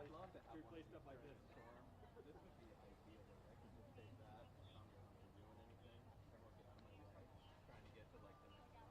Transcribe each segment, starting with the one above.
replace stuff like this. This would be ideal. I could just take that. I'm not doing anything. Someone get out of my way. Trying to get to like the next spot.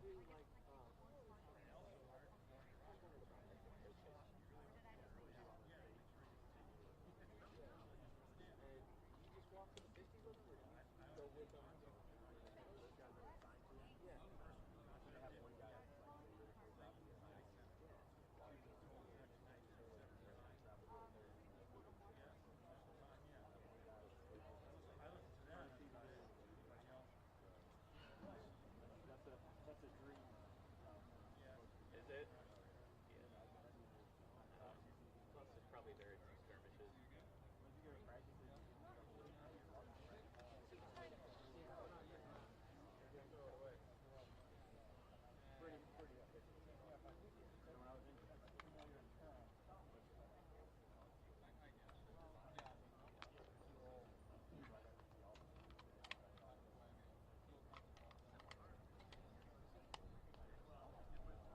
do like I want to try like the purchase. What they do on the stage. Yeah. And you just walk to the 50 with them, or do you go with them? Those guys are assigned to them? Yeah. So they have one guy that's like the lyrical rap and assigned to them? Yeah. So like rap with the lyrics and like moving to that. And that one guy that's like trying to feed the lyrics and everything. So that's a dream supposed to be Is done. it? Yeah, that'd be nice. Plus, there's probably very few skirmishes. Once you go to practices, you get stuff to walk away. Yeah, we're not getting it. Just throw it away. Pretty efficient. So when I was in camp, I did a bunch of that. Right after the all-star, right off. I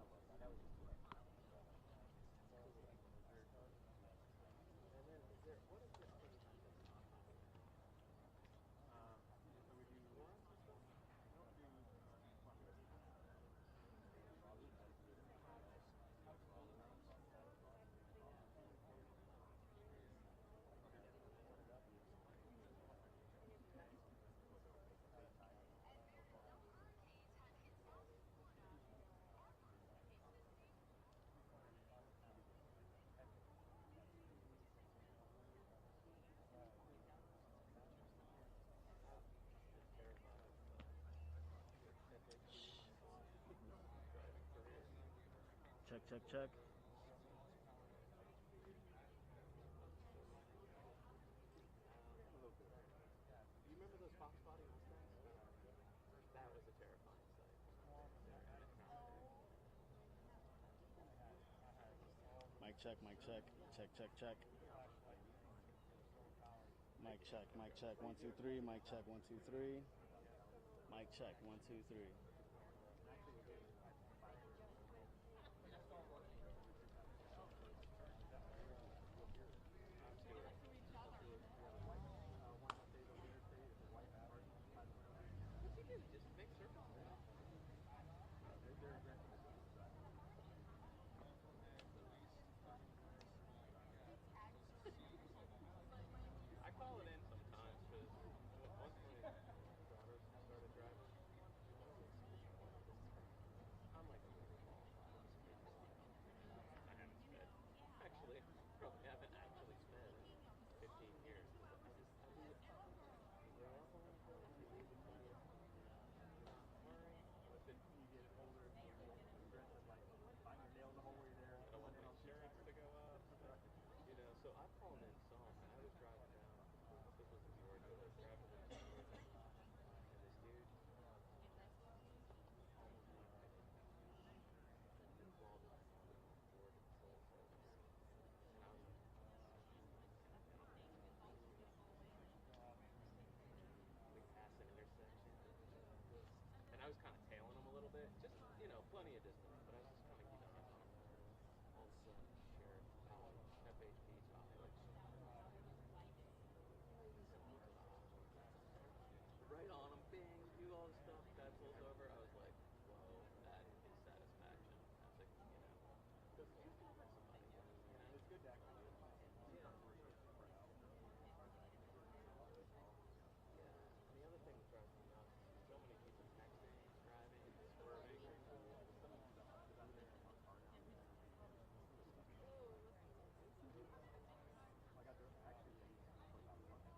love that. That was just great. Cool. Very fun. And then what is this thing that does not have? So we do forums and stuff? We don't do Bobby has the all around that is awesome. Set it up. Make a big time no problem. It's terrifying. FHP driving career. Check. A little bit. Do you remember those Fox Body Mustangs? That was a terrifying sight. Mic check. Check. Mic check. 1 2 3. Mic check 1 2 3. Mic check 1 2 3. Actually, we're getting like 5 years old. You'll hear it. I'm sure. We have a white one that stays on the interstate. It's a white party. What's he do? Just make circles? They're aggressive as well. I call it in sometimes because once my daughter started driving, I'm like a little ball. I haven't sped. Actually, probably haven't actually sped in 15 years. You grow up a little bit and you lose it from you. But then you get older and you're like aggressive, like find your nail in the hole where you're there. I don't want my insurance to go up. You know, so I've called in some. I was driving down. This was in Georgia. I was driving down to Georgia, and this dude almost went right into me. And called it Georgia Patrol Service. And I was like, we passed an intersection, and I was kind of tailing him a little bit, just plenty of distance, but I was just kind of keeping an eye on him. All of a sudden, sheriff, FHP stopped. Right on him, bing, do all the stuff. Guy pulls over. I was like, whoa, that is satisfaction. I was like, good for somebody. It's good to actually get Yeah. And the other thing that drives me nuts is so many people texting, driving, swerving. I'm there in my car now. Like I drove actually for about a month.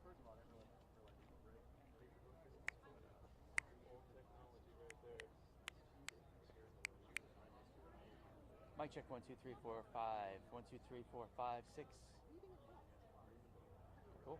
First of all, I didn't really feel like it was ready for this. Old technology right there. Mic check 1 2 3 4 5. 1 2 3 4 5 6. Cool. Oh.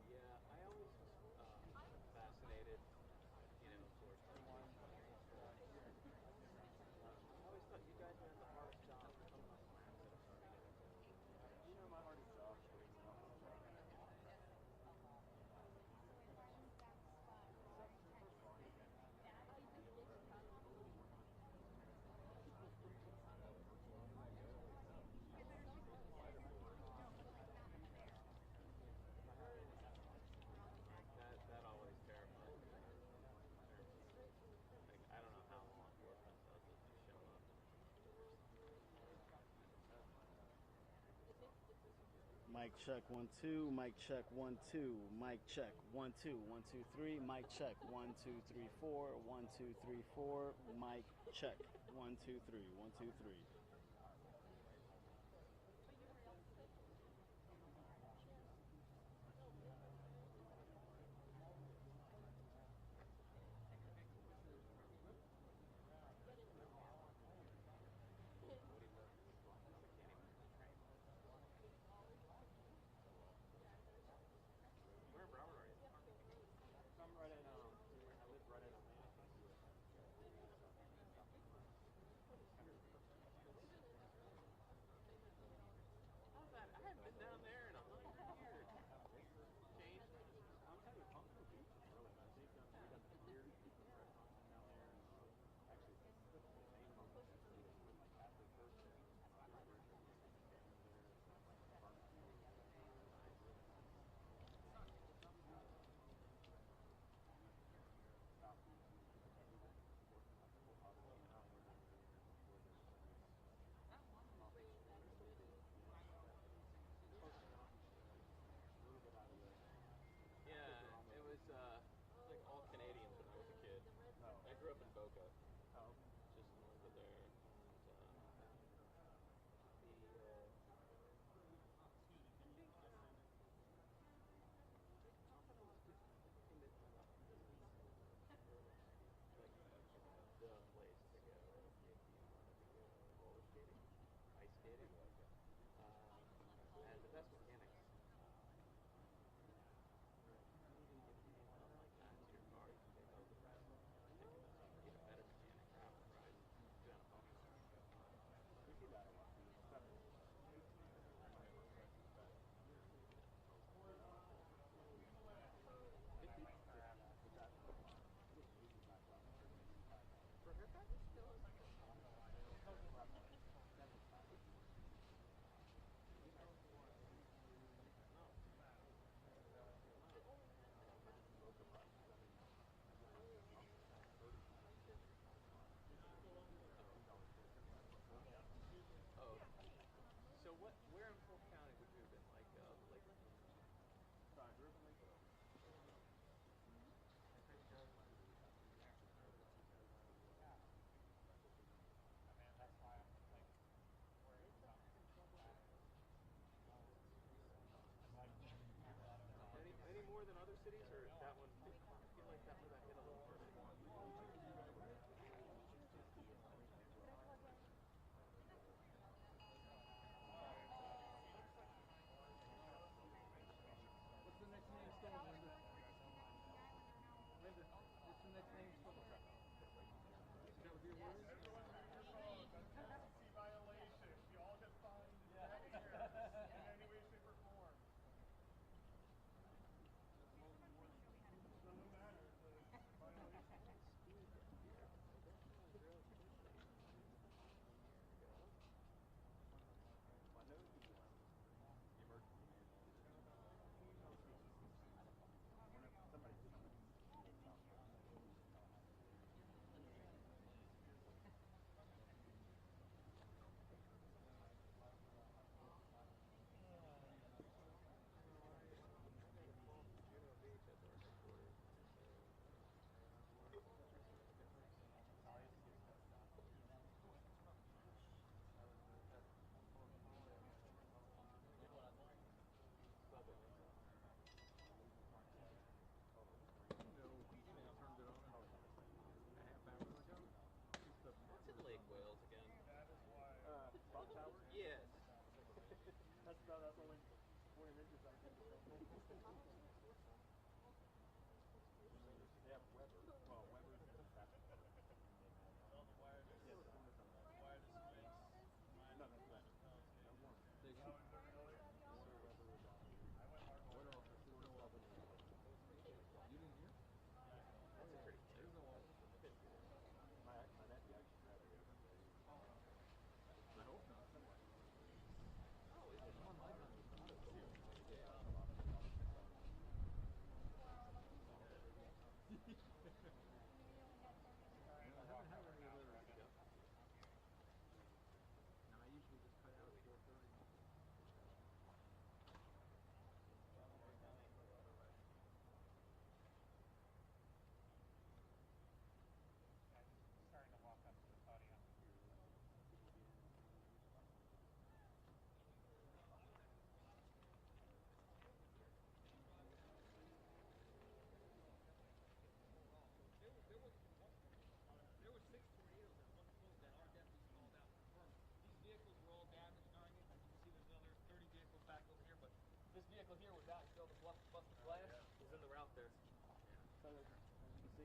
Yeah, I always Mic check 1 2. Mic check 1 2. Mic check 1 2. 1 2 3. Mic check 1 2 3 4. 1 2 3 4. Mic check 1 2 3. 1 2 3. Where in Broward are you? I'm right in, I live right in Atlanta.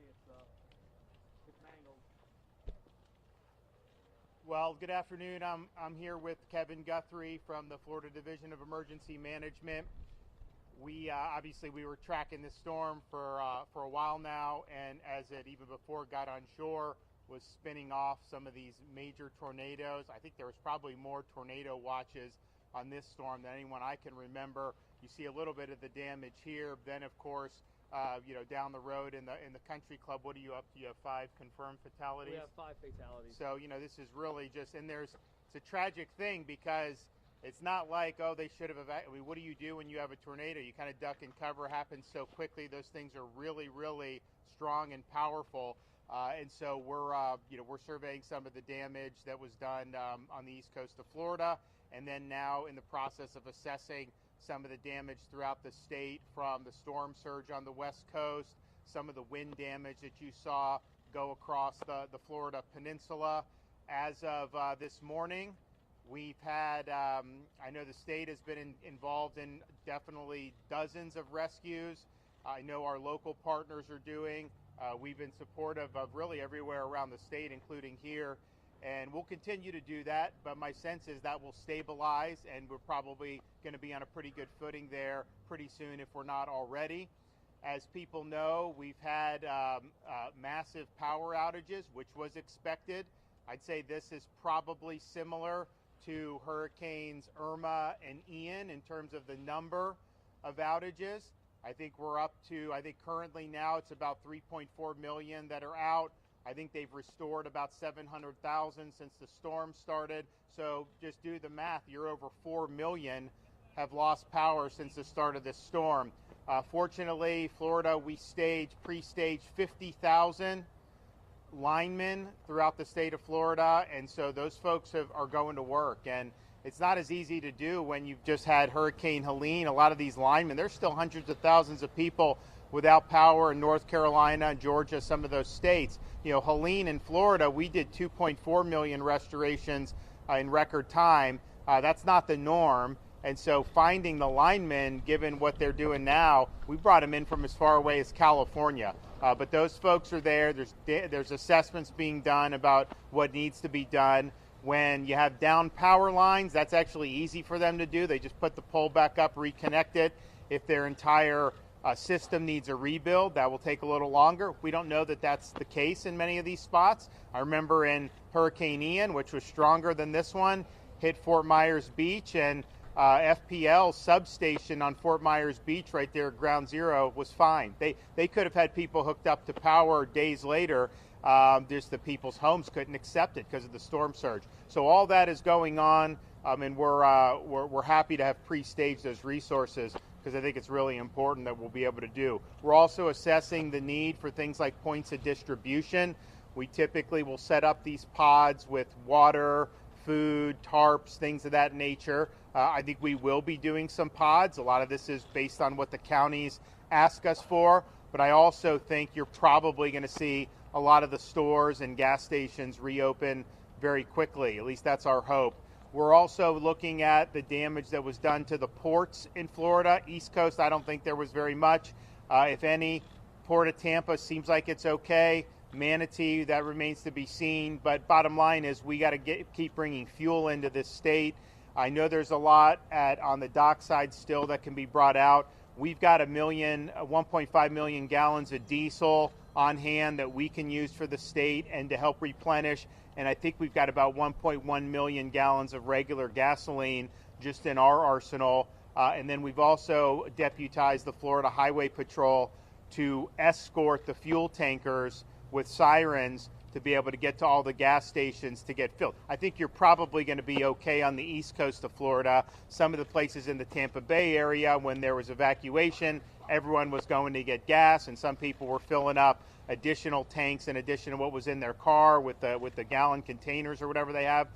it's mangled. Well, good afternoon. I'm here with Kevin Guthrie from the Florida Division of Emergency Management. We obviously we were tracking this storm for a while now, and as it even before it got on shore, was spinning off some of these major tornadoes. I think there was probably more tornado watches on this storm than anyone I can remember. You see a little bit of the damage here. Then, of course, down the road in the country club, what are you up to? You have 5 confirmed fatalities? We have 5 fatalities. So, this is really just, and it's a tragic thing because it's not like, oh, they should have evacuated. What do you do when you have a tornado? You kind of duck and cover. Happens so quickly. Those things are really, really strong and powerful. And so we're surveying some of the damage that was done on the east coast of Florida, and then now in the process of assessing some of the damage throughout the state from the storm surge on the west coast, some of the wind damage that you saw go across the Florida peninsula. As of this morning, we've had, I know the state has been involved in definitely dozens of rescues. I know our local partners are doing. We've been supportive of really everywhere around the state, including here, and we'll continue to do that, but my sense is that will stabilize, and we're probably going to be on a pretty good footing there pretty soon if we're not already. As people know, we've had massive power outages, which was expected. I'd say this is probably similar to Hurricanes Irma and Ian in terms of the number of outages. I think we're up to, currently now it's about 3.4 million that are out. I think they've restored about 700,000 since the storm started. So just do the math, you're over 4 million have lost power since the start of this storm. Fortunately, Florida, we pre-staged 50,000 linemen throughout the state of Florida, and so those folks are going to work. And it's not as easy to do when you've just had Hurricane Helene. A lot of these linemen, there's still hundreds of thousands of people without power in North Carolina, Georgia, some of those states. Helene in Florida, we did 2.4 million restorations in record time. That's not the norm. And so finding the linemen, given what they're doing now, we brought them in from as far away as California. But those folks are there. There's assessments being done about what needs to be done. When you have down power lines, that's actually easy for them to do. They just put the pole back up, reconnect it. If their entire system needs a rebuild, that will take a little longer. We don't know that that's the case in many of these spots. I remember in Hurricane Ian, which was stronger than this one, hit Fort Myers Beach, and FPL substation on Fort Myers Beach right there at Ground Zero was fine. They could have had people hooked up to power days later. Just the people's homes couldn't accept it because of the storm surge. So all that is going on, and we're happy to have pre-staged those resources because I think it's really important that we'll be able to do. We're also assessing the need for things like points of distribution. We typically will set up these pods with water, food, tarps, things of that nature. I think we will be doing some pods. A lot of this is based on what the counties ask us for, but I also think you're probably going to see a lot of the stores and gas stations reopen very quickly. At least that's our hope. We're also looking at the damage that was done to the ports in Florida. East Coast, I don't think there was very much, if any. Port of Tampa seems like it's okay. Manatee, that remains to be seen. But bottom line is we got to keep bringing fuel into this state. I know there's a lot on the dockside still that can be brought out. We've got 1.5 million gallons of diesel on hand that we can use for the state and to help replenish. And I think we've got about 1.1 million gallons of regular gasoline just in our arsenal. And then we've also deputized the Florida Highway Patrol to escort the fuel tankers with sirens to be able to get to all the gas stations to get filled. I think you're probably going to be okay on the east coast of Florida. Some of the places in the Tampa Bay area, when there was evacuation, everyone was going to get gas, and some people were filling up additional tanks in addition to what was in their car with the gallon containers or whatever they have,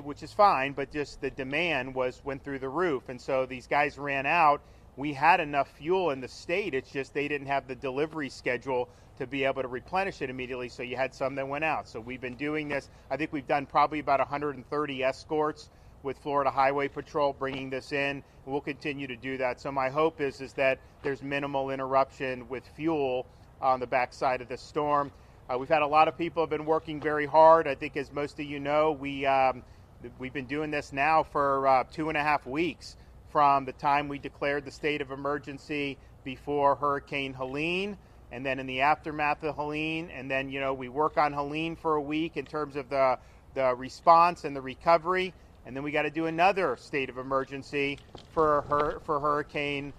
which is fine, but just the demand went through the roof. And so these guys ran out. We had enough fuel in the state. It's just they didn't have the delivery schedule to be able to replenish it immediately, so you had some that went out. So we've been doing this. I think we've done probably about 130 escorts with Florida Highway Patrol bringing this in. We'll continue to do that. So my hope is that there's minimal interruption with fuel on the backside of this storm. We've had a lot of people have been working very hard. I think, as most of you know, we've been doing this now for 2.5 weeks from the time we declared the state of emergency before Hurricane Helene, and then in the aftermath of Helene, and then we work on Helene for a week in terms of the response and the recovery, and then we got to do another state of emergency for Hurricane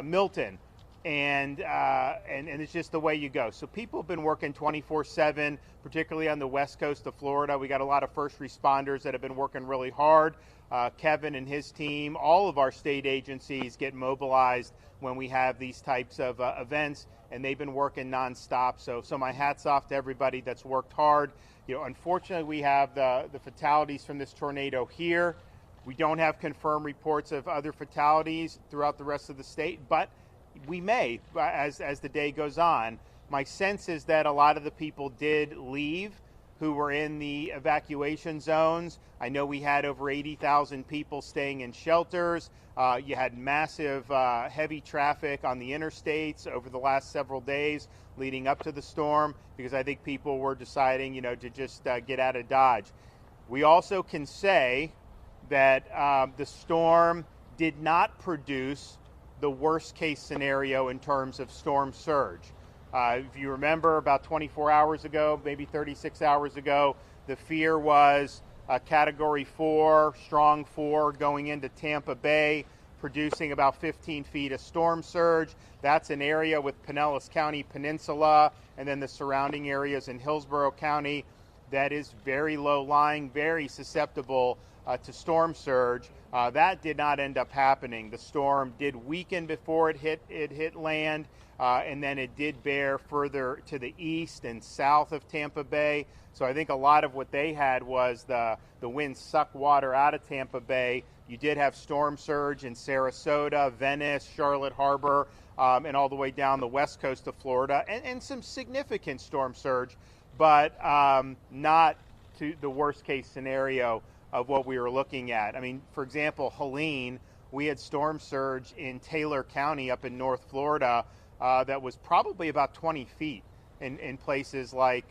Milton. And it's just the way you go. So people have been working 24/7, particularly on the west coast of Florida. We got a lot of first responders that have been working really hard. Kevin and his team, all of our state agencies get mobilized when we have these types of events, and they've been working nonstop. So my hat's off to everybody that's worked hard. Unfortunately, we have the fatalities from this tornado here. We don't have confirmed reports of other fatalities throughout the rest of the state, but we may as the day goes on. My sense is that a lot of the people did leave who were in the evacuation zones. I know we had over 80,000 people staying in shelters. You had massive heavy traffic on the interstates over the last several days leading up to the storm, because I think people were deciding, to just get out of Dodge. We also can say that the storm did not produce the worst case scenario in terms of storm surge. If you remember, about 24 hours ago, maybe 36 hours ago, the fear was a Category 4, strong 4, going into Tampa Bay, producing about 15 feet of storm surge. That's an area with Pinellas County Peninsula and then the surrounding areas in Hillsborough County that is very low lying, very susceptible to storm surge. That did not end up happening. The storm did weaken before it hit land, and then it did bear further to the east and south of Tampa Bay. So I think a lot of what they had was the wind sucked water out of Tampa Bay. You did have storm surge in Sarasota, Venice, Charlotte Harbor, and all the way down the west coast of Florida, and some significant storm surge, but not to the worst case scenario of what we were looking at. I mean, for example, Helene, we had storm surge in Taylor County up in North Florida that was probably about 20 feet in places like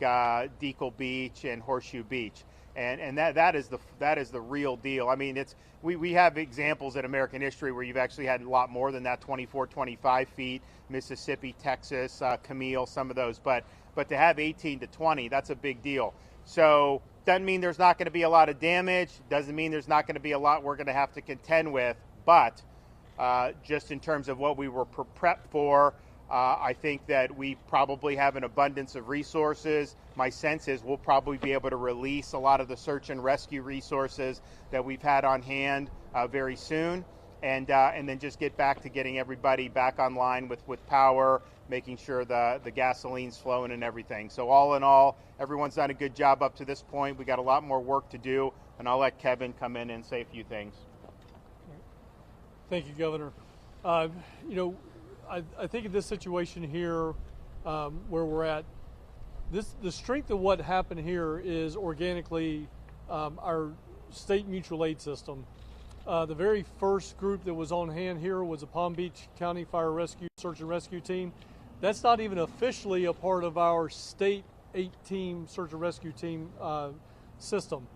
Deacle Beach and Horseshoe Beach. And that is the real deal. I mean, we have examples in American history where you've actually had a lot more than that, 24, 25 feet, Mississippi, Texas, Camille, some of those. But to have 18 to 20, that's a big deal. So doesn't mean there's not going to be a lot of damage. Doesn't mean there's not going to be a lot we're going to have to contend with. But just in terms of what we were prepped for, I think that we probably have an abundance of resources. My sense is we'll probably be able to release a lot of the search and rescue resources that we've had on hand very soon, and then just get back to getting everybody back online with power, making sure the gasoline's flowing and everything. So all in all, everyone's done a good job up to this point. We got a lot more work to do, and I'll let Kevin come in and say a few things. Thank you, Governor. I think in this situation here, where we're at, the strength of what happened here is organically our state mutual aid system. The very first group that was on hand here was a Palm Beach County Fire Rescue Search and Rescue Team. That's not even officially a part of our state 8-team search and rescue team system.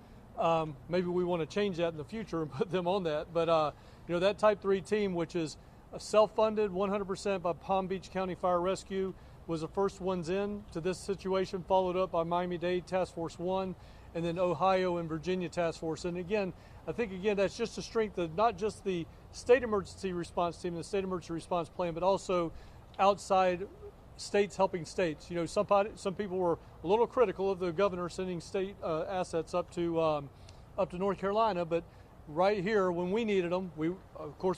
Maybe we want to change that in the future and put them on that. But that Type 3 team, which is self-funded 100% by Palm Beach County Fire Rescue, was the first ones in to this situation, followed up by Miami-Dade Task Force 1, and then Ohio and Virginia Task Force. And again, I think that's just the strength of not just the state emergency response team, the state emergency response plan, but also outside states helping states. Some people were a little critical of the governor sending state assets up to North Carolina, but right here when we needed them, we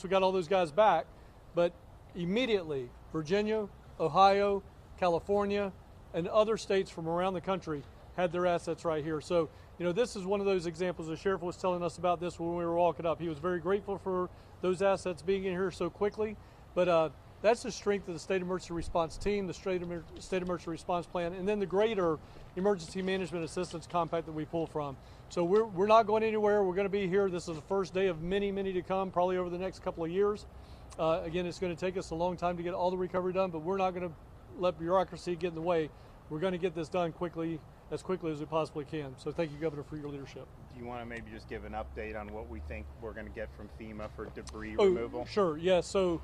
got all those guys back, but immediately Virginia, Ohio, California, and other states from around the country had their assets right here. So, this is one of those examples. The sheriff was telling us about this when we were walking up. He was very grateful for those assets being in here so quickly. But that's the strength of the State Emergency Response Team, the State Emergency Response Plan, and then the greater Emergency Management Assistance Compact that we pull from. So we're not going anywhere. We're going to be here. This is the first day of many, many to come, probably over the next couple of years. Again, it's going to take us a long time to get all the recovery done, but we're not going to let bureaucracy get in the way. We're going to get this done as quickly as we possibly can. So thank you, Governor, for your leadership. Do you want to maybe just give an update on what we think we're going to get from FEMA for debris removal? Sure. Yeah. So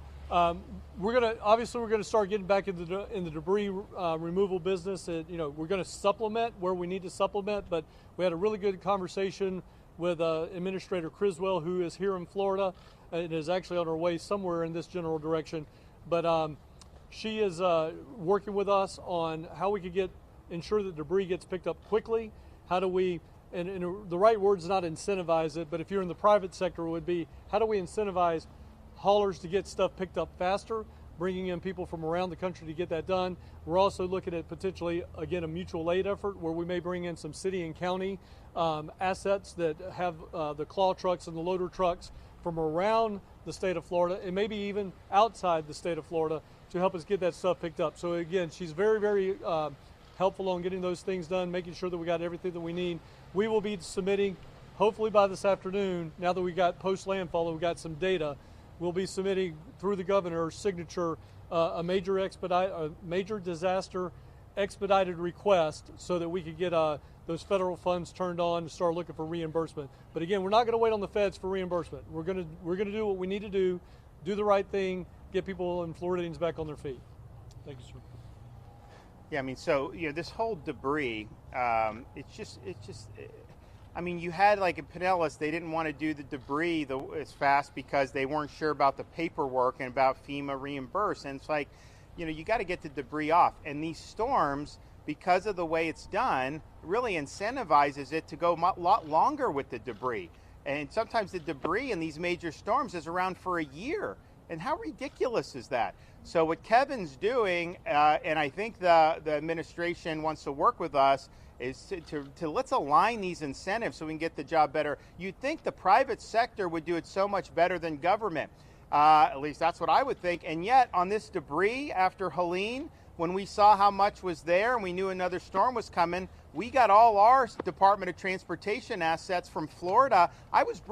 we're going to start getting back in the debris removal business. And, we're going to supplement where we need to supplement. But we had a really good conversation with Administrator Criswell, who is here in Florida and is actually on her way somewhere in this general direction. But she is working with us on how we could ensure that debris gets picked up quickly. How do we, and the right word is not incentivize it, but if you're in the private sector, it would be how do we incentivize haulers to get stuff picked up faster, bringing in people from around the country to get that done. We're also looking at potentially, again, a mutual aid effort where we may bring in some city and county assets that have the claw trucks and the loader trucks from around the state of Florida and maybe even outside the state of Florida to help us get that stuff picked up. So again, she's very, very helpful on getting those things done, making sure that we got everything that we need. We will be submitting, hopefully by this afternoon, now that we got post-landfall and we got some data, we'll be submitting through the governor's signature a major disaster expedited request so that we could get those federal funds turned on and start looking for reimbursement. But again, we're not going to wait on the feds for reimbursement. We're going to do what we need to do the right thing, get people in Floridians back on their feet. Thank you, sir. Yeah, I mean, so this whole debris, it's just. I mean, you had like in Pinellas, they didn't want to do the debris as fast because they weren't sure about the paperwork and about FEMA reimburse. And it's like, you got to get the debris off. And these storms, because of the way it's done, really incentivizes it to go a lot longer with the debris. And sometimes the debris in these major storms is around for a year. And how ridiculous is that? So what Kevin's doing, and I think the administration wants to work with us, is to let's align these incentives so we can get the job better. You'd think the private sector would do it so much better than government. At least that's what I would think. And yet on this debris after Helene, when we saw how much was there and we knew another storm was coming, we got all our Department of Transportation assets from Florida.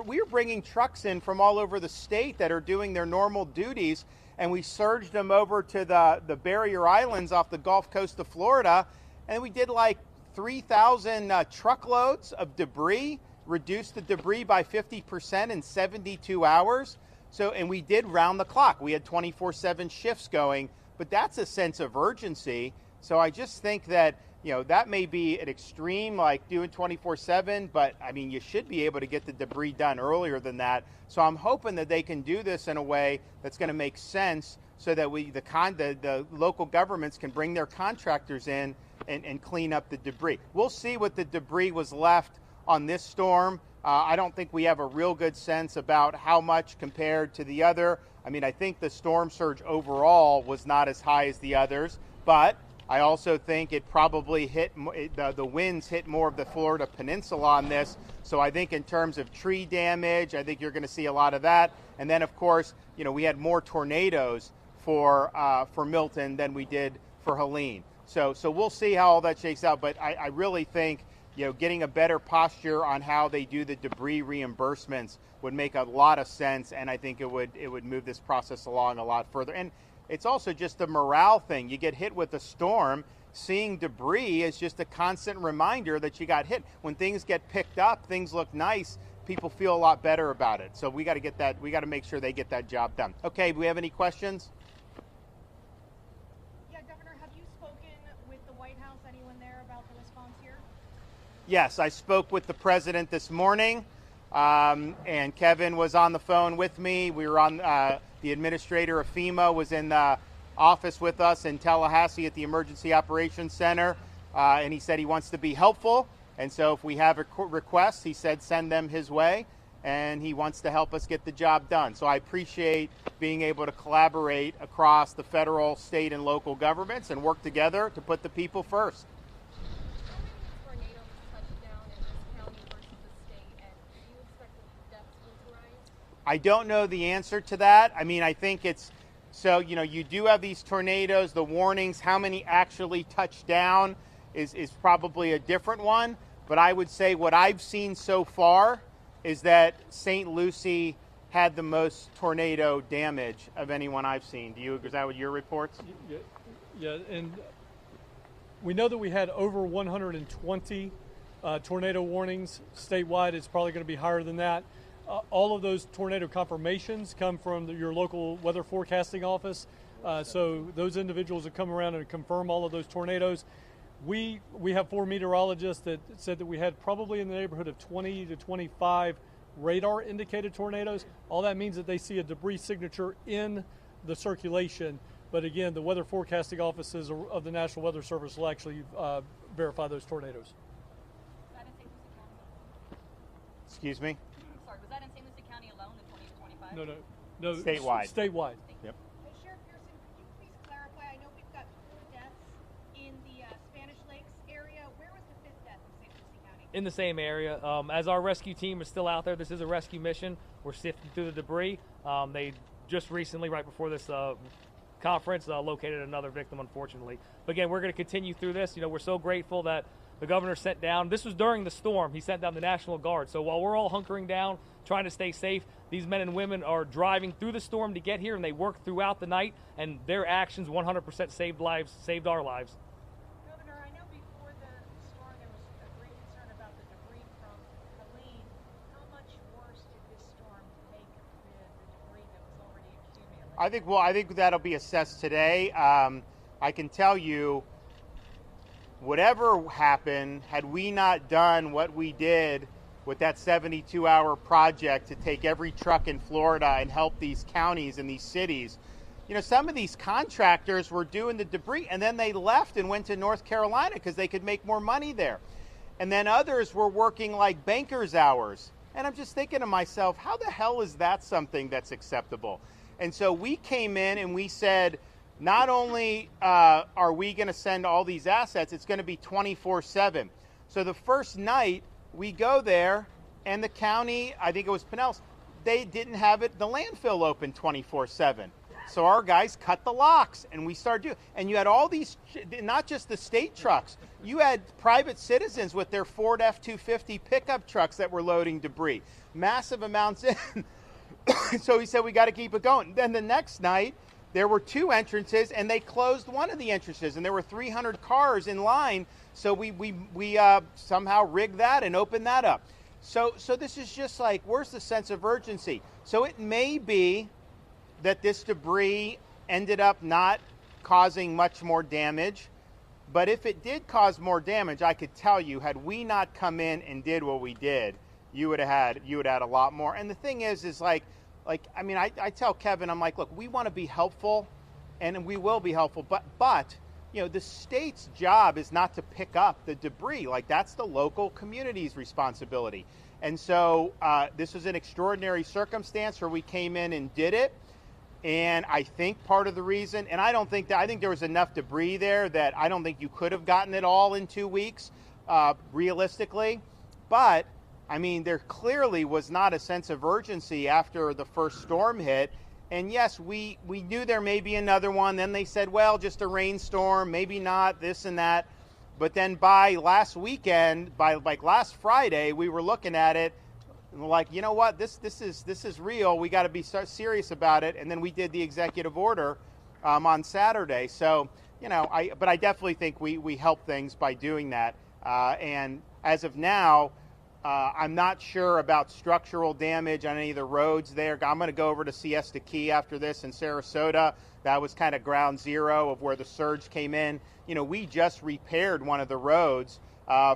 We were bringing trucks in from all over the state that are doing their normal duties, and we surged them over to the barrier islands off the Gulf Coast of Florida, and we did like 3,000 truckloads of debris, reduced the debris by 50% in 72 hours. So, and we did round the clock. We had 24/7 shifts going, but that's a sense of urgency. So I just think that, that may be an extreme, like doing 24/7, but I mean, you should be able to get the debris done earlier than that. So I'm hoping that they can do this in a way that's going to make sense so that the local governments can bring their contractors in and clean up the debris. We'll see what the debris was left on this storm. I don't think we have a real good sense about how much compared to the other. I mean, I think the storm surge overall was not as high as the others, but I also think it probably the winds hit more of the Florida peninsula on this. So I think in terms of tree damage, I think you're going to see a lot of that. And then, of course, we had more tornadoes for Milton than we did for Helene. So we'll see how all that shakes out. But I really think, getting a better posture on how they do the debris reimbursements would make a lot of sense. And I think it would move this process along a lot further. And it's also just a morale thing. You get hit with a storm, seeing debris is just a constant reminder that you got hit. When things get picked up, things look nice, people feel a lot better about it. So we got to make sure they get that job done. Okay, do we have any questions? Yes, I spoke with the president this morning, and Kevin was on the phone with me. We were on, the administrator of FEMA was in the office with us in Tallahassee at the Emergency Operations Center, and he said he wants to be helpful. And so if we have requests, he said send them his way, and he wants to help us get the job done. So I appreciate being able to collaborate across the federal, state, and local governments and work together to put the people first. I don't know the answer to that. I mean, I think it's, so, you do have these tornadoes, the warnings, how many actually touch down is probably a different one. But I would say what I've seen so far is that St. Lucie had the most tornado damage of anyone I've seen. Is that what your reports? Yeah, and we know that we had over 120 tornado warnings statewide. It's probably going to be higher than that. All of those tornado confirmations come from your local weather forecasting office. So those individuals that come around and confirm all of those tornadoes. We have 4 meteorologists that said that we had probably in the neighborhood of 20 to 25 radar indicated tornadoes. All that means that they see a debris signature in the circulation. But again, the weather forecasting offices of the National Weather Service will actually verify those tornadoes. Excuse me? Sorry, was that in St. Lucie County alone, the 20 to 25? No. Statewide. Statewide. Yep. Hey, Sheriff Pearson, could you please clarify? I know we've got 4 deaths in the Spanish Lakes area. Where was the 5th death in St. Lucie County? In the same area. As our rescue team is still out there, this is a rescue mission. We're sifting through the debris. They just recently, right before this conference, located another victim, unfortunately. But again, we're going to continue through this. You know, we're so grateful that the governor sent down, this was during the storm, he sent down the National Guard. So while we're all hunkering down, trying to stay safe, these men and women are driving through the storm to get here, and they worked throughout the night, and their actions 100% saved lives, saved our lives. Governor, I know before the storm there was a great concern about the debris from Helene. How much worse did this storm make the debris that was already accumulated? I think that'll be assessed today. I can tell you, whatever happened, had we not done what we did with that 72-hour project to take every truck in Florida and help these counties and these cities, you know, some of these contractors were doing the debris and then they left and went to North Carolina because they could make more money there. And then others were working like banker's hours. And I'm just thinking to myself, how the hell is that something that's acceptable? And so we came in and we said, not only are we going to send all these assets, it's going to be 24/7. So the first night we go there, and the county, I think it was Pinellas, they didn't have the landfill open 24/7. So our guys cut the locks, and we started doing. And you had all these, not just the state trucks, you had private citizens with their Ford F-250 pickup trucks that were loading debris, massive amounts in. So he said we got to keep it going. Then the next night, there were 2 entrances, and they closed one of the entrances, and there were 300 cars in line. So we somehow rigged that and opened that up. So this is just like, where's the sense of urgency? So it may be that this debris ended up not causing much more damage, but if it did cause more damage, I could tell you, had we not come in and did what we did, you would have had a lot more. And the thing is like. I mean, I tell Kevin, I'm like, look, we want to be helpful, and we will be helpful, but you know, the state's job is not to pick up the debris. Like, that's the local community's responsibility. And so this was an extraordinary circumstance where we came in and did it. And I think part of the reason, and I think there was enough debris there that I don't think you could have gotten it all in 2 weeks, realistically. But I mean, there clearly was not a sense of urgency after the first storm hit. And yes, we knew there may be another one. Then they said, well, just a rainstorm, maybe not, this and that. But then by last weekend, by like last Friday, we were looking at it and we're like, you know what, this is real. We got to be serious about it. And then we did the executive order on Saturday. So, you know, but I definitely think we helped things by doing that. And as of now, I'm not sure about structural damage on any of the roads there. I'm going to go over to Siesta Key after this in Sarasota. That was kind of ground zero of where the surge came in. You know, we just repaired one of the roads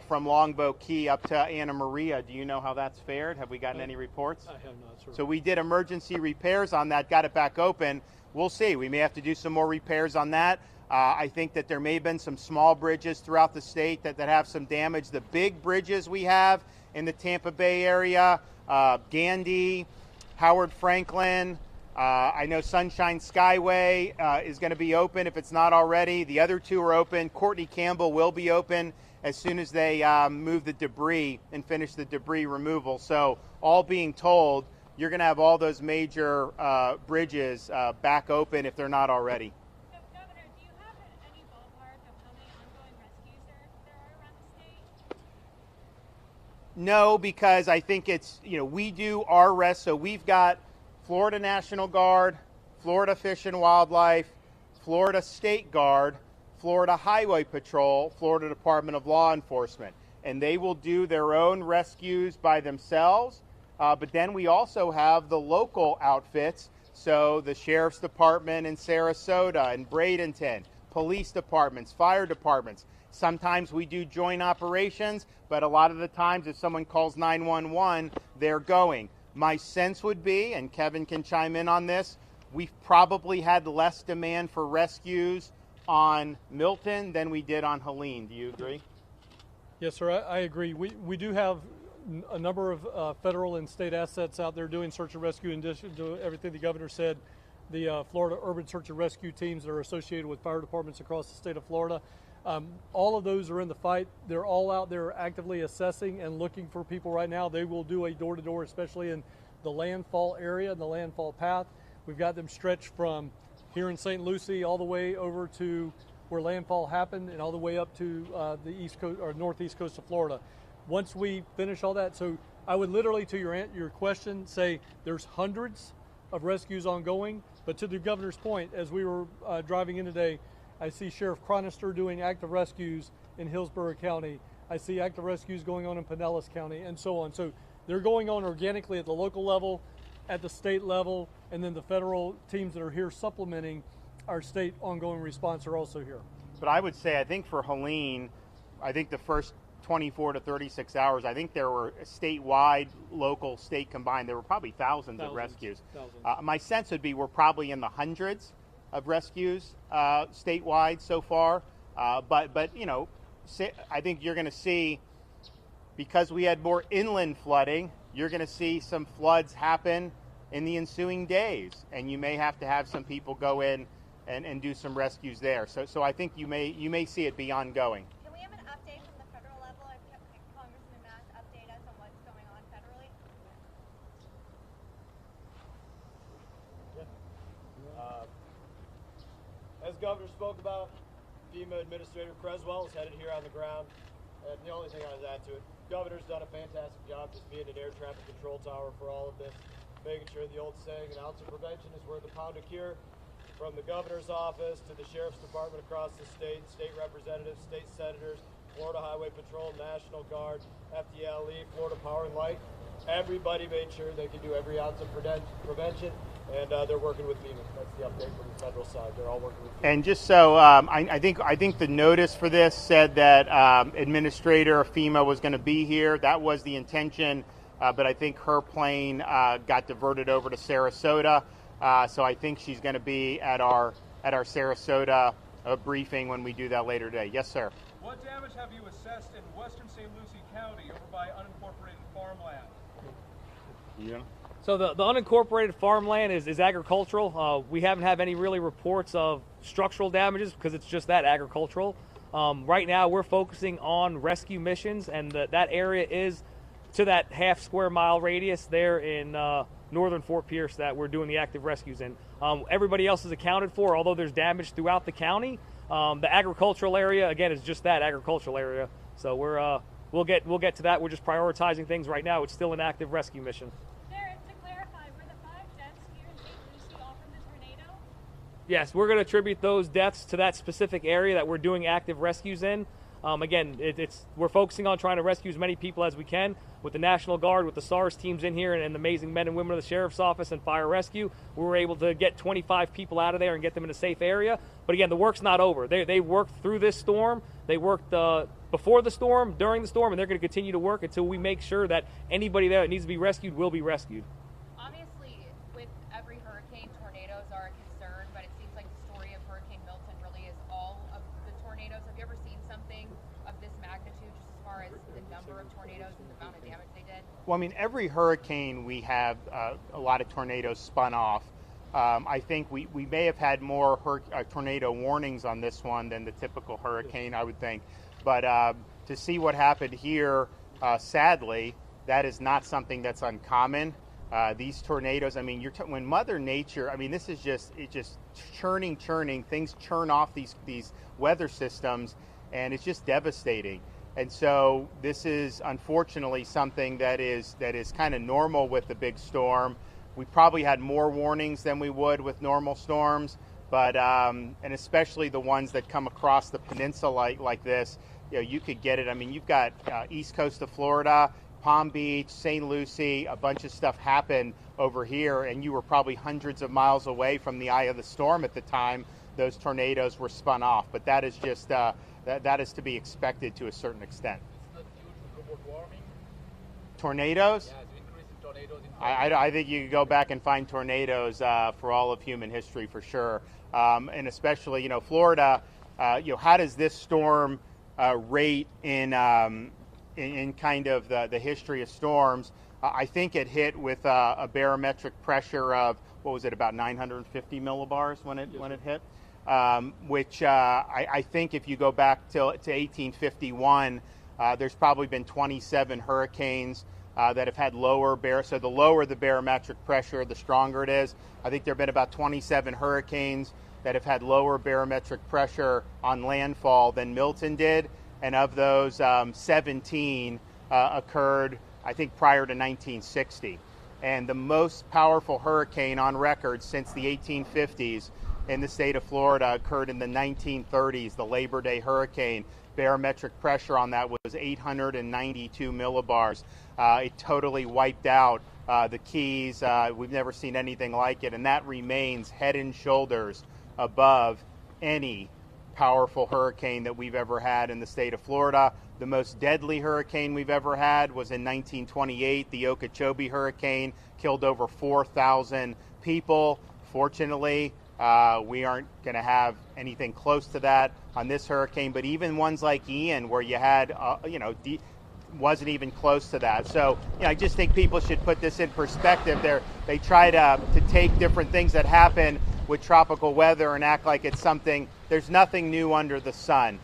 from Longboat Key up to Anna Maria. Do you know how that's fared? Have we gotten any reports? I have not, sir. So we did emergency repairs on that, got it back open. We'll see. We may have to do some more repairs on that. I think that there may have been some small bridges throughout the state that have some damage. The big bridges we have in the Tampa Bay area, Gandy, Howard Franklin, I know Sunshine Skyway is going to be open if it's not already. The other 2 are open. Courtney Campbell will be open as soon as they move the debris and finish the debris removal. So all being told, you're going to have all those major bridges back open if they're not already. Governor, do you have any ballpark of how many ongoing rescues there are around the state? No, because I think it's, you know, we do our rest. So we've got Florida National Guard, Florida Fish and Wildlife, Florida State Guard, Florida Highway Patrol, Florida Department of Law Enforcement, and they will do their own rescues by themselves. But then we also have the local outfits, so the Sheriff's Department in Sarasota and Bradenton, police departments, fire departments. Sometimes we do joint operations, but a lot of the times if someone calls 911, they're going. My sense would be, and Kevin can chime in on this, we've probably had less demand for rescues on Milton than we did on Helene. Do you agree? Yes, sir, I agree. We do have a number of federal and state assets out there doing search and rescue. In addition to everything the governor said, the Florida Urban Search and Rescue teams that are associated with fire departments across the state of Florida. All of those are in the fight. They're all out there actively assessing and looking for people right now. They will do a door-to-door, especially in the landfall area and the landfall path. We've got them stretched from here in St. Lucie all the way over to where landfall happened and all the way up to the east coast or northeast coast of Florida. Once we finish all that, so I would literally, to your question, say there's hundreds of rescues ongoing. But to the governor's point, as we were driving in today, I see Sheriff Chronister doing active rescues in Hillsborough County. I see active rescues going on in Pinellas County, and so on. So they're going on organically at the local level, at the state level, and then the federal teams that are here supplementing our state ongoing response are also here. But I would say, I think for Helene, I think the first 24 to 36 hours, I think there were statewide, local, state combined, there were probably thousands of rescues. My sense would be we're probably in the hundreds of rescues statewide so far. But you know, I think you're going to see, because we had more inland flooding, you're going to see some floods happen in the ensuing days, and you may have to have some people go in and do some rescues there. So I think you may see it be ongoing. Can we have an update from the federal level? Congressman Mass update us on what's going on federally? As Governor spoke about, FEMA Administrator Creswell is headed here on the ground. And the only thing I would add to it, Governor's done a fantastic job just being an air traffic control tower for all of this, making sure the old saying, an ounce of prevention is worth a pound of cure. From the governor's office to the sheriff's department across the state, state representatives, state senators, Florida Highway Patrol, National Guard, FDLE, Florida Power and Light, everybody made sure they could do every ounce of prevention, and they're working with FEMA. That's the update from the federal side. They're all working with FEMA. And just so I think the notice for this said that Administrator FEMA was going to be here. That was the intention, but I think her plane got diverted over to Sarasota. So I think she's going to be at our Sarasota briefing when we do that later today. Yes, sir. What damage have you assessed in western St. Lucie County over by unincorporated farmland? Yeah. So the unincorporated farmland is agricultural. We haven't had any really reports of structural damages because it's just that agricultural. Right now we're focusing on rescue missions, and that area is to that half square mile radius there in northern Fort Pierce that we're doing the active rescues in. Everybody else is accounted for, although there's damage throughout the county. The agricultural area, again, is just that agricultural area. So we'll get to that. We're just prioritizing things right now. It's still an active rescue mission. Sheriff, to clarify, were the 5 deaths here in St. Lucie all from the tornado? Yes, we're going to attribute those deaths to that specific area that we're doing active rescues in. Again, we're focusing on trying to rescue as many people as we can with the National Guard, with the SARS teams in here, and the amazing men and women of the Sheriff's Office and Fire Rescue. We were able to get 25 people out of there and get them in a safe area. But again, the work's not over. They worked through this storm. They worked before the storm, during the storm, and they're going to continue to work until we make sure that anybody there that needs to be rescued will be rescued. Obviously, with every hurricane, tornadoes are a concern, but it seems like the story of Hurricane Milton really is all of the tornadoes. Have you ever seen something of this magnitude, just as far as the number of tornadoes and the amount of damage they did? Well, I mean, every hurricane we have a lot of tornadoes spun off. I think we may have had more tornado warnings on this one than the typical hurricane, I would think. But to see what happened here, sadly, that is not something that's uncommon. These tornadoes, I mean, when Mother Nature, I mean, this is just churning. Things churn off these weather systems, and it's just devastating. And so this is unfortunately something that is kind of normal with the big storm. We probably had more warnings than we would with normal storms, but and especially the ones that come across the peninsula like this, you could get it. I mean, you've got east coast of Florida, Palm Beach, St. Lucie, a bunch of stuff happened over here, and you were probably hundreds of miles away from the eye of the storm at the time those tornadoes were spun off. But that is just that is to be expected to a certain extent. It's not due to global warming. Tornadoes? Yeah, the increase in tornadoes. I think you could go back and find tornadoes for all of human history for sure, and especially Florida. How does this storm rate in kind of the history of storms? I think it hit with a barometric pressure of what was it, about 950 millibars when it hit, which I think if you go back to 1851, there's probably been 27 hurricanes that have had lower so the lower the barometric pressure, the stronger it is. I think there have been about 27 hurricanes that have had lower barometric pressure on landfall than Milton did, and of those, 17 occurred, I think, prior to 1960. And the most powerful hurricane on record since the 1850s in the state of Florida occurred in the 1930s, the Labor Day hurricane. Barometric pressure on that was 892 millibars. It totally wiped out the Keys. We've never seen anything like it, and that remains head and shoulders above any powerful hurricane that we've ever had in the state of Florida. The most deadly hurricane we've ever had was in 1928, the Okeechobee hurricane, killed over 4,000 people. Fortunately, we aren't going to have anything close to that on this hurricane, but even ones like Ian, where you had, wasn't even close to that. So, I just think people should put this in perspective. They try to take different things that happen with tropical weather and act like it's something. There's nothing new under the sun.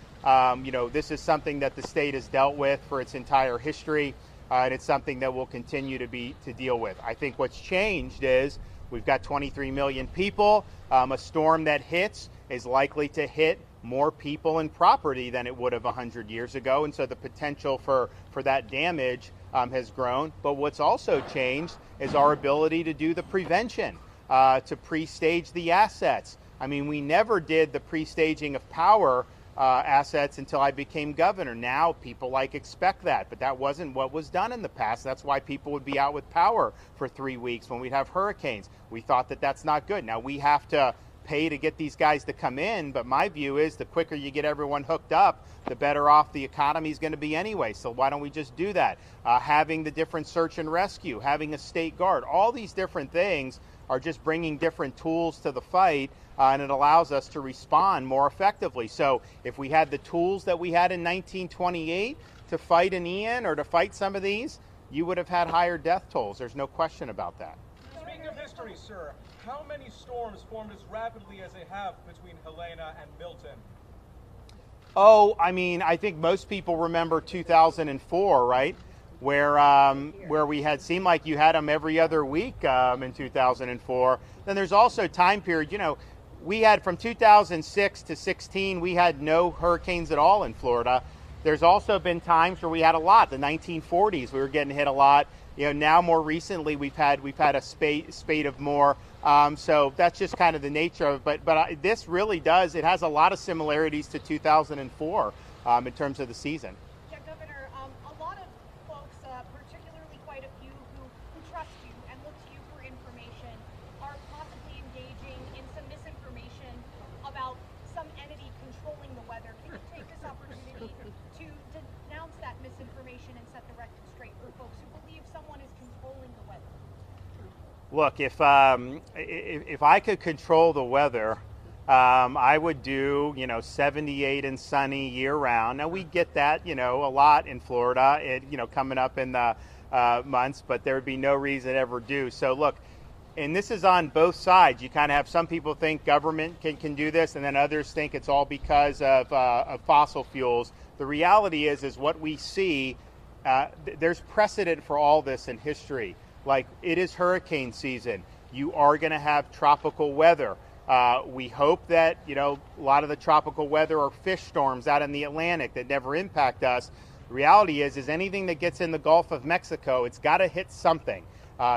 This is something that the state has dealt with for its entire history, and it's something that we'll continue to deal with. I think what's changed is we've got 23 million people. A storm that hits is likely to hit more people and property than it would have 100 years ago, and so the potential for that damage has grown. But what's also changed is our ability to do the prevention, to pre-stage the assets. I mean, we never did the pre-staging of power assets until I became governor. Now people expect that, but that wasn't what was done in the past. That's why people would be out with power for 3 weeks when we'd have hurricanes. We thought that that's not good. Now we have to pay to get these guys to come in, but my view is the quicker you get everyone hooked up, the better off the economy is going to be anyway. So why don't we just do that? Having the different search and rescue, having a state guard, all these different things are just bringing different tools to the fight, and it allows us to respond more effectively. So if we had the tools that we had in 1928 to fight an Ian or to fight some of these, you would have had higher death tolls. There's no question about that. Speaking of history, sir, how many storms formed as rapidly as they have between Helena and Milton? Oh, I mean, I think most people remember 2004, right? Where we had seemed like you had them every other week in 2004. Then there's also time period. We had from 2006 to 16, we had no hurricanes at all in Florida. There's also been times where we had a lot. The 1940s, we were getting hit a lot. Now more recently, we've had a spate of more. So that's just kind of the nature of it. But this really does. It has a lot of similarities to 2004 in terms of the season. Yeah, Governor, a lot of folks, particularly quite a few who trust you and look to you for information, are possibly engaging in some misinformation about some entity controlling the weather. Can you take this opportunity to denounce that misinformation and set the record straight for folks who believe someone is controlling the weather? Look, if I could control the weather, I would do 78 and sunny year round. Now we get that a lot in Florida, coming up in the months, but there would be no reason to ever do. So look, and this is on both sides. You kind of have some people think government can do this, and then others think it's all because of fossil fuels. The reality is what we see. There's precedent for all this in history. Like, it is hurricane season. You are going to have tropical weather. We hope that, a lot of the tropical weather are fish storms out in the Atlantic that never impact us. The reality is anything that gets in the Gulf of Mexico, it's got to hit something.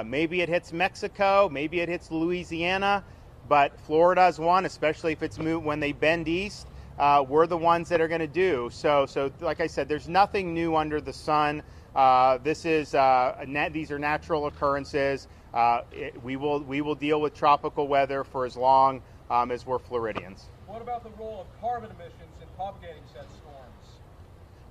Maybe it hits Mexico, maybe it hits Louisiana, but Florida's one, especially if it's when they bend east. We're the ones that are going to do. So like I said, there's nothing new under the sun. These are natural occurrences. We will deal with tropical weather for as long as we're Floridians. What about the role of carbon emissions in propagating said storms?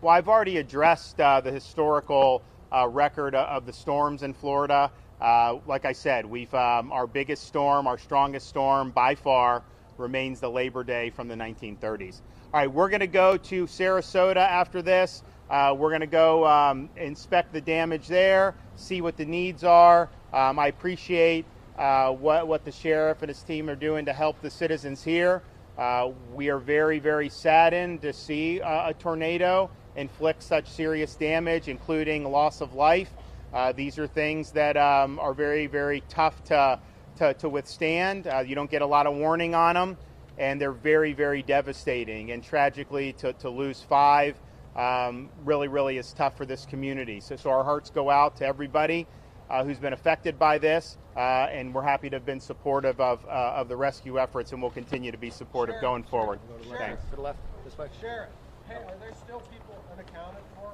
Well, I've already addressed the historical record of the storms in Florida. Like I said, our biggest storm, our strongest storm by far, remains the Labor Day from the 1930s. All right, we're going to go to Sarasota after this. We're going to go inspect the damage there, see what the needs are. I appreciate what the sheriff and his team are doing to help the citizens here. We are very, very saddened to see a tornado inflict such serious damage, including loss of life. These are things that are very, very tough to withstand. You don't get a lot of warning on them, and they're very, very devastating. And tragically, to lose 5 really, really is tough for this community. So our hearts go out to everybody who's been affected by this, and we're happy to have been supportive of the rescue efforts, and we'll continue to be supportive going forward. Thanks. To the left, this way. Sheriff, hey, are there still people unaccounted for?